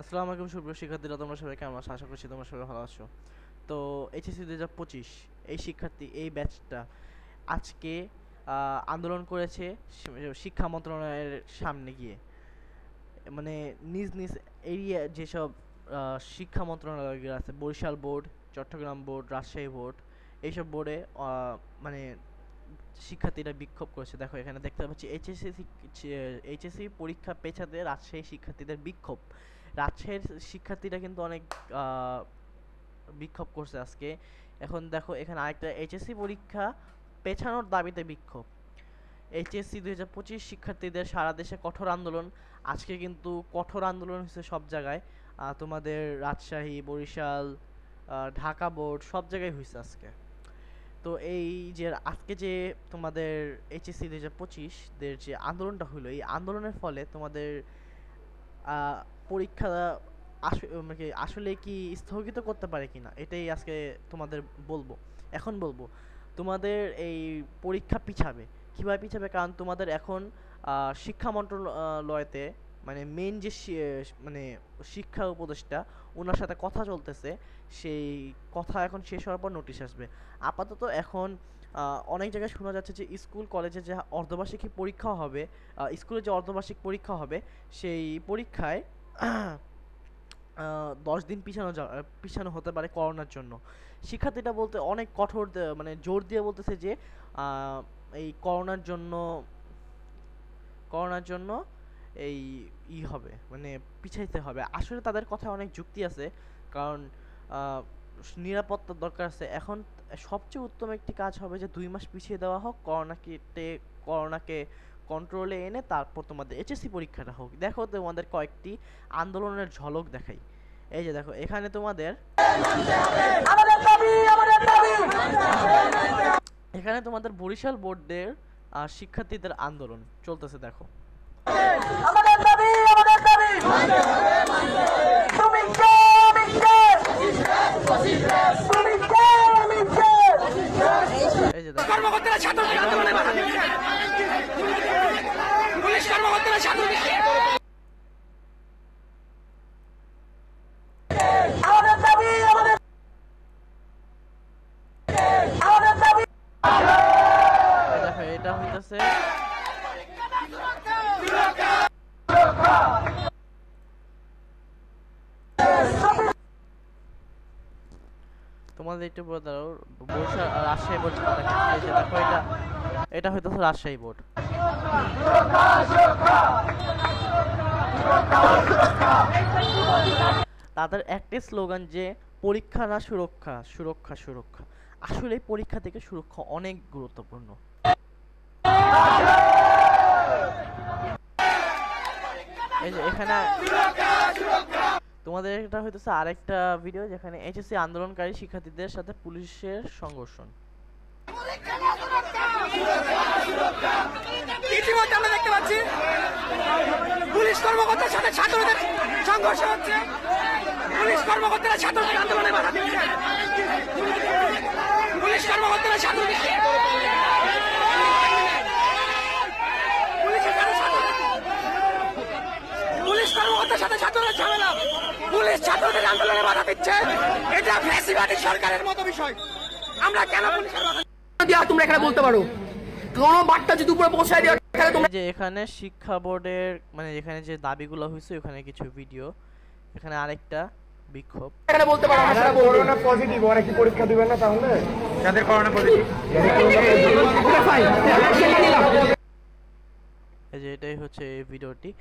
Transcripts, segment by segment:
আসসালামু আলাইকুম সুপ্রিয় শিক্ষার্থীরা, তোমরা সবাই কেমন আছো? আশা করছি তোমরা সবাই ভালো আছো। তো এইচএসসি 2025 এই এই ব্যাচটা আজকে আন্দোলন করেছে শিক্ষা মন্ত্রণালয়ের সামনে গিয়ে। মানে নিজ নিজ এরিয়া যেসব শিক্ষা মন্ত্রণালয়গুলো আছে, Barishal board, Chattogram board, Rajshahi board, এইসব বোর্ডে মানে শিক্ষার্থীরা বিক্ষোভ করেছে। দেখো এখানে দেখতে পাচ্ছি এইচএসসি পরীক্ষা পেছাতে রাজশাহী শিক্ষার্থীদের বিক্ষোভ। রাজশাহীর শিক্ষার্থীরা কিন্তু অনেক বিক্ষোভ করছে আজকে। এখন দেখো এখানে আরেকটা এইচএসসি পরীক্ষা পেছানোর দাবিতে বিক্ষোভ। এইচএসসি 2025 শিক্ষার্থীদের সারা দেশে কঠোর আন্দোলন। আজকে কিন্তু কঠোর আন্দোলন হয়েছে সব জায়গায়। তোমাদের রাজশাহী, বরিশাল, ঢাকা বোর্ড সব জায়গায় হয়েছে আজকে। তো এই যে আজকে যে তোমাদের এইচএসসি 2025 দের যে আন্দোলনটা হলো, এই আন্দোলনের ফলে তোমাদের পরীক্ষা আসলে কি স্থগিত করতে পারে কিনা, এটাই আজকে তোমাদের এখন বলবো তোমাদের এই পরীক্ষা পিছাবে কিভাবে পিছাবে। কারণ তোমাদের এখন শিক্ষা মন্ত্রণালয়তে মানে মেইন যে মানে শিক্ষা উপদেষ্টা, ওনার সাথে কথা চলতেছে। সেই কথা এখন শেষ হওয়ার পর নোটিশ আসবে। আপাতত এখন অনেক জায়গায় শোনা যাচ্ছে যে স্কুল কলেজে যে অর্ধবার্ষিক পরীক্ষা হবে, স্কুলে যে অর্ধবার্ষিক পরীক্ষা হবে, সেই পরীক্ষায় 10 দিন পিছানো হতে পারে করোনার জন্য। শিক্ষার্থীরা বলতে অনেক কঠোর মানে জোর দিয়ে বলতেছে যে এই করোনার জন্য এই হবে মানে পিছাইতে হবে। আসলে তাদের কথায় অনেক যুক্তি আছে, কারণ নিরাপত্তার দরকার আছে। এখন সবচেয়ে উত্তম একটি কাজ হবে যে 2 মাস পিছিয়ে দেওয়া হোক, করোনাকে কন্ট্রোলে এনে তারপর তোমাদের এইচএসসি পরীক্ষাটা হোক। দেখো তোমাদের কয়েকটি আন্দোলনের ঝলক দেখাই। এই যে দেখো এখানে তোমাদের বরিশাল বোর্ডের শিক্ষার্থীদের আন্দোলন চলতেছে। দেখো এই যে এটা হইতেছে তোমাদের একটু বলে দাও বরিশাল রাজশাহী বোর্ড। এই যে দেখো এটা হইতেছে রাজশাহী বোর্ড। তাদের একটাই স্লোগান যে পরীক্ষা না সুরক্ষা, সুরক্ষা সুরক্ষা। আসলে পরীক্ষা থেকে সুরক্ষা অনেক গুরুত্বপূর্ণ। এই যে এখানে তোমাদের এটা হইতেছে আরেকটা ভিডিও যেখানে এইচএসসি আন্দোলনকারী শিক্ষার্থীদের সাথে পুলিশের সংঘর্ষণ। ইতিমধ্যে আমরা দেখতে পাচ্ছি পুলিশ কর্মকর্তার সাথে ছাত্রদের সংঘর্ষ হচ্ছে। পুলিশ কর্মকর্তারা ছাত্রদের আন্দোলনে বাধা দিচ্ছে। পুলিশ কর্মকর্তারা ছাত্রদের সাথে ছাত্রদের ঝামেলা। পুলিশ ছাত্রদের আন্দোলনে বাধা দিচ্ছে। এটা ফ্যাসিবাদী সরকারের মতো বিষয়। আমরা কেন পুলিশের বাধা দিয়া তোমরা এখানে বলতে পারো কোন বার্তা যদি উপরে পৌঁছায় দেওয়া তাহলে তোমরা যে এখানে শিক্ষা বোর্ডের মানে এখানে যে দাবিগুলো হইছে ওখানে কিছু ভিডিও, এখানে আরেকটা বিক্ষোভ। এখানে বলতে পারো আমরা করোনা পজিটিভ ওরা কি পরীক্ষা দিবেন না? তাহলে যাদের করোনা পজিটিভ এই যে এটাই হচ্ছে এই ভিডিওটি।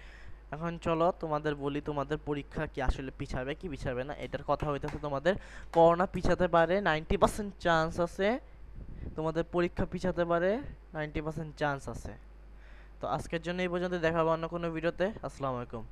এখন চলো তোমাদের বলি তোমাদের পরীক্ষা কি আসলে পিছাবে কি পিছাবে না। এটার কথা হইতেছে তোমাদের করোনা পিছাতে পারে, 90% চান্স আছে। তোমাদের পরীক্ষা পিছাতে পারে, 90% চান্স আছে। তো আজকের জন্য এই পর্যন্ত, দেখা হবে অন্য কোনো ভিডিওতে। আসসালামু আলাইকুম।